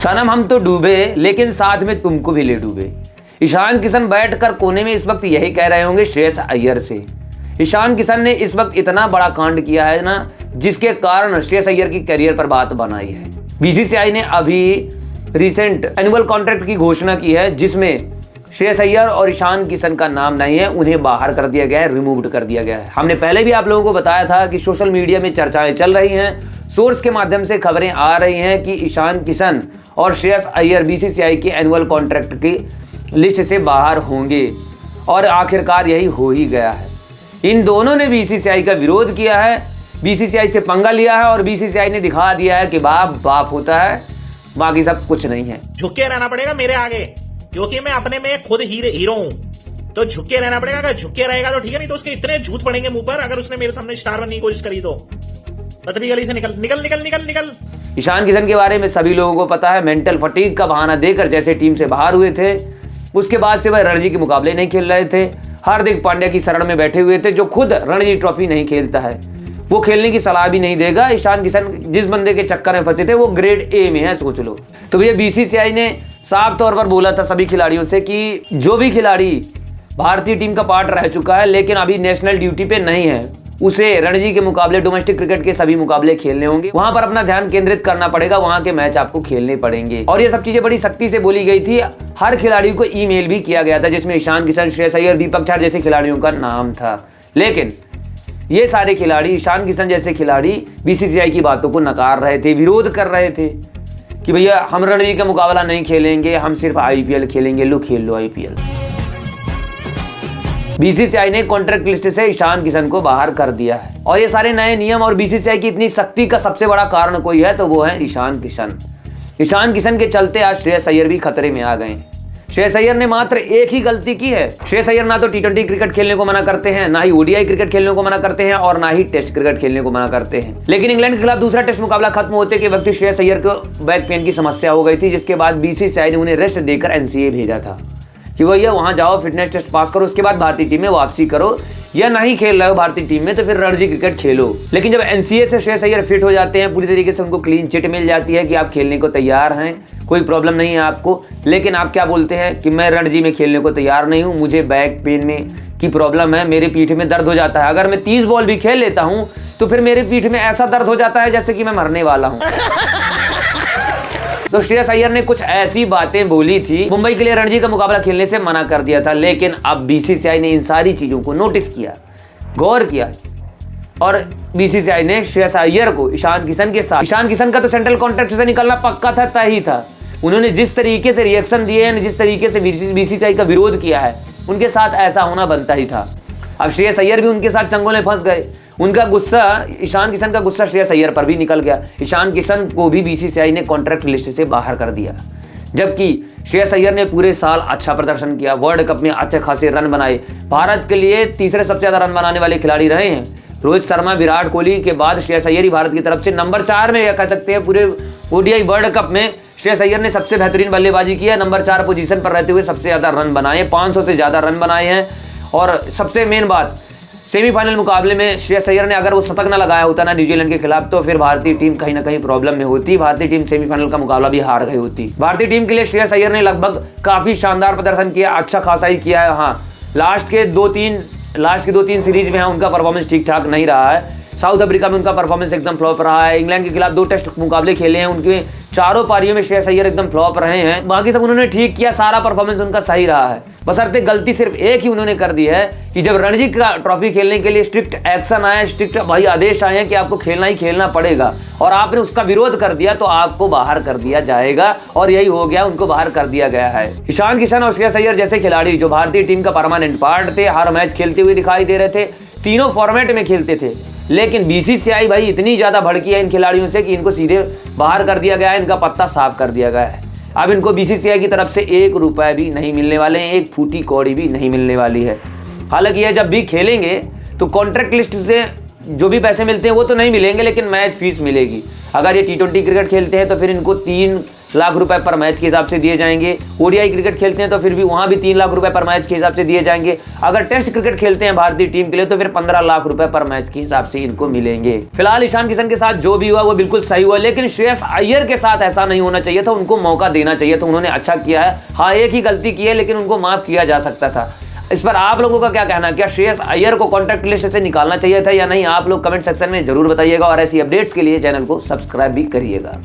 सनम हम तो डूबे लेकिन साथ में तुमको भी ले डूबे। ईशान किशन बैठकर कोने में इस वक्त यही कह रहे होंगे श्रेयस अय्यर से। ईशान किशन ने इस वक्त इतना बड़ा कांड किया है ना, जिसके कारण श्रेयस अय्यर की करियर पर बात बनाई है। बीसीसीआई ने अभी रिसेंट एनुअल कॉन्ट्रैक्ट की घोषणा की है, जिसमें श्रेयस अय्यर और ईशान किशन का नाम नहीं है, उन्हें बाहर कर दिया गया है, रिमूव्ड कर दिया गया है। हमने पहले भी आप लोगों को बताया था कि सोशल मीडिया में चर्चाएं चल रही हैं, सोर्स के माध्यम से खबरें आ रही हैं कि ईशान किशन और श्रेयस अय्यर बीसीसीआई के एनुअल कॉन्ट्रैक्ट की लिस्ट से बाहर होंगे, और आखिरकार यही हो ही गया है। इन दोनों ने बीसीसीआई का विरोध किया है, बीसीसीआई से पंगा लिया है, और बीसीसीआई ने दिखा दिया है कि बाप बाप होता है, बाकी सब कुछ नहीं है। झुक के रहना पड़ेगा मेरे आगे, क्योंकि मैं अपने में खुद हीरो हूं, तो झुक के रहना पड़ेगा। अगर झुक के रहेगा तो ठीक है, नहीं तो उसके इतने झूठ पड़ेंगे मुंह पर अगर उसने मेरे सामने स्टार बनने की कोशिश करी तो। पतली गली से निकल निकल निकल निकल निकल। ईशान किशन के बारे में सभी लोगों को पता है, मेंटल फटीग का बहाना देकर जैसे टीम से बाहर हुए थे, उसके बाद से वह रणजी के मुकाबले नहीं खेल रहे थे। हार्दिक पांड्या की शरण में बैठे हुए थे, जो खुद रणजी ट्रॉफी नहीं खेलता है, वो खेलने की सलाह भी नहीं देगा। ईशान किशन जिस बंदे के चक्कर में फंसे थे वो ग्रेड ए में है, सोच लो। तो भैया बीसीसीआई ने साफ तौर पर बोला था सभी खिलाड़ियों से कि जो भी खिलाड़ी भारतीय टीम का पार्ट रह चुका है लेकिन अभी नेशनल ड्यूटी पे नहीं है, उसे रणजी के मुकाबले, डोमेस्टिक क्रिकेट के सभी मुकाबले खेलने होंगे, वहां पर अपना ध्यान केंद्रित करना पड़ेगा, वहां के मैच आपको खेलने पड़ेंगे। और ये सब चीजें बड़ी सख्ती से बोली गई थी। हर खिलाड़ी को ईमेल भी किया गया था, जिसमें ईशान किशन, श्रेयस अय्यर, दीपक चाहर जैसे खिलाड़ियों का नाम था। लेकिन ये सारे खिलाड़ी, ईशान किशन जैसे खिलाड़ी बीसीसीआई की बातों को नकार रहे थे, विरोध कर रहे थे कि भैया हम रणजी का मुकाबला नहीं खेलेंगे, हम सिर्फ आईपीएल खेलेंगे, लो खेल लो आईपीएल। बीसीसीआई ने कॉन्ट्रैक्ट लिस्ट से ईशान किशन को बाहर कर दिया है, और ये सारे नए नियम और बीसीसीआई की इतनी सख्ती का सबसे बड़ा कारण कोई है तो वो है ईशान किशन। ईशान किशन के चलते आज श्रेयस अय्यर भी खतरे में आ गए। श्रेयस अय्यर ने मात्र एक ही गलती की है। श्रेयस अय्यर ना तो टी20 क्रिकेट खेलने को मना करते हैं, ना ही ओडीआई क्रिकेट खेलने को मना करते हैं, और ना ही टेस्ट क्रिकेट खेलने को मना करते हैं। लेकिन इंग्लैंड के खिलाफ दूसरा टेस्ट मुकाबला खत्म होते के वक्त श्रेयस अय्यर को बैक पेन की समस्या हो गई थी, जिसके बाद बीसीसीआई ने उन्हें रेस्ट देकर एनसीए भेजा था कि भैया वहां जाओ, फिटनेस टेस्ट पास करो, उसके बाद भारतीय टीम में वापसी करो, या नहीं खेल रहे हो भारतीय टीम में तो फिर रणजी क्रिकेट खेलो। लेकिन जब एनसीए से श्रेयस अय्यर फिट हो जाते हैं, पूरी तरीके से उनको क्लीन चिट मिल जाती है कि आप खेलने को तैयार हैं, कोई प्रॉब्लम नहीं है आपको, लेकिन आप क्या बोलते हैं कि मैं रणजी में खेलने को तैयार नहीं हूं, मुझे बैक पेन में की प्रॉब्लम है, मेरे पीठ में दर्द हो जाता है, अगर मैं 30 बॉल भी खेल लेता हूं तो फिर मेरे पीठ में ऐसा दर्द हो जाता है जैसे कि मैं मरने वाला हूं। तो श्रेयस अय्यर ने कुछ ऐसी बातें बोली थी, मुंबई के लिए रणजी का मुकाबला खेलने से मना कर दिया था। लेकिन अब बीसीसीआई ने इन सारी चीजों को नोटिस किया, गौर किया, और बीसीसीआई ने श्रेयस अय्यर को ईशान किशन के साथ, ईशान किशन का तो सेंट्रल कॉन्ट्रैक्ट से निकलना पक्का था, तय ही था। उन्होंने जिस तरीके से रिएक्शन दिए हैं, जिस तरीके से बीसीसीआई का विरोध किया है, उनके साथ ऐसा होना बनता ही था। अब श्रेयस अय्यर भी उनके साथ चंगों में फंस गए। उनका गुस्सा, ईशान किशन का गुस्सा श्रेयस अय्यर पर भी निकल गया। ईशान किशन को भी बीसीसीआई ने कॉन्ट्रैक्ट लिस्ट से बाहर कर दिया, जबकि श्रेयस अय्यर ने पूरे साल अच्छा प्रदर्शन किया, वर्ल्ड कप में अच्छे खासे रन बनाए, भारत के लिए तीसरे सबसे ज्यादा रन बनाने वाले खिलाड़ी रहे हैं। रोहित शर्मा, विराट कोहली के बाद श्रेयस अय्यर ही भारत की तरफ से नंबर 4 में कह सकते हैं। पूरे ओडीआई वर्ल्ड कप में श्रेयस अय्यर ने सबसे बेहतरीन बल्लेबाजी की है, नंबर 4 पोजीशन पर रहते हुए सबसे ज्यादा रन बनाए, 500 से ज्यादा रन बनाए हैं। और सबसे मेन बात, सेमीफाइनल मुकाबले में श्रेयस अय्यर ने अगर वो शतक ना लगाया होता ना न्यूजीलैंड के खिलाफ, तो फिर भारतीय टीम कहीं ना कहीं प्रॉब्लम में होती, भारतीय टीम सेमीफाइनल का मुकाबला भी हार गई होती। भारतीय टीम के लिए श्रेयस अय्यर ने लगभग काफी शानदार प्रदर्शन किया, अच्छा खासा ही किया है। हाँ, लास्ट के दो तीन सीरीज में उनका परफॉर्मेंस ठीक ठाक नहीं रहा है। साउथ अफ्रीका में उनका परफॉर्मेंस एकदम फ्लॉप रहा है। इंग्लैंड के खिलाफ 2 टेस्ट मुकाबले खेले हैं, उनके चारों पारियों में श्रेयस अय्यर एकदम फ्लॉप रहे हैं। बाकी सब उन्होंने ठीक किया, सारा परफॉर्मेंस उनका सही रहा है। बशर्ते गलती सिर्फ एक ही उन्होंने कर दी है कि जब रणजी का ट्रॉफी खेलने के लिए स्ट्रिक्ट एक्शन आया, स्ट्रिक्ट भाई आदेश आए हैं कि आपको खेलना ही खेलना पड़ेगा, और आपने उसका विरोध कर दिया तो आपको बाहर कर दिया जाएगा, और यही हो गया, उनको बाहर कर दिया गया है। ईशान किशन और श्रेयस अय्यर जैसे खिलाड़ी जो भारतीय टीम का परमानेंट पार्ट थे, हर मैच खेलते हुए दिखाई दे रहे थे, तीनों फॉर्मेट में खेलते थे, लेकिन बीसीसीआई भाई इतनी ज्यादा भड़की है इन खिलाड़ियों से कि इनको सीधे बाहर कर दिया गया है, इनका पत्ता साफ कर दिया गया है। अब इनको बीसीसीआई की तरफ से 1 रुपए भी नहीं मिलने वाले हैं, 1 फूटी कौड़ी भी नहीं मिलने वाली है। हालांकि ये जब भी खेलेंगे तो कॉन्ट्रैक्ट लिस्ट से जो भी पैसे मिलते हैं वो तो नहीं मिलेंगे, लेकिन मैच फीस मिलेगी। अगर ये टी20 क्रिकेट खेलते हैं तो फिर इनको 3 लाख रुपए पर मैच के हिसाब से दिए जाएंगे। ओडीआई क्रिकेट खेलते हैं तो फिर भी वहां भी 3 लाख रुपए पर मैच के हिसाब से दिए जाएंगे। अगर टेस्ट क्रिकेट खेलते हैं भारतीय टीम के लिए तो फिर 15 लाख रुपए पर मैच के हिसाब से इनको मिलेंगे। फिलहाल ईशान किशन के साथ जो भी हुआ वो बिल्कुल सही हुआ, लेकिन श्रेयस अय्यर के साथ ऐसा नहीं होना चाहिए था। उनको मौका देना चाहिए था, उन्होंने अच्छा किया है। हाँ, एक ही गलती की है लेकिन उनको माफ किया जा सकता था। इस पर आप लोगों का क्या कहना, क्या श्रेयस अय्यर को कॉन्ट्रैक्ट लिस्ट से निकालना चाहिए था या नहीं? आप लोग कमेंट सेक्शन में जरूर बताइएगा और ऐसी अपडेट्स के लिए चैनल को सब्सक्राइब भी करिएगा।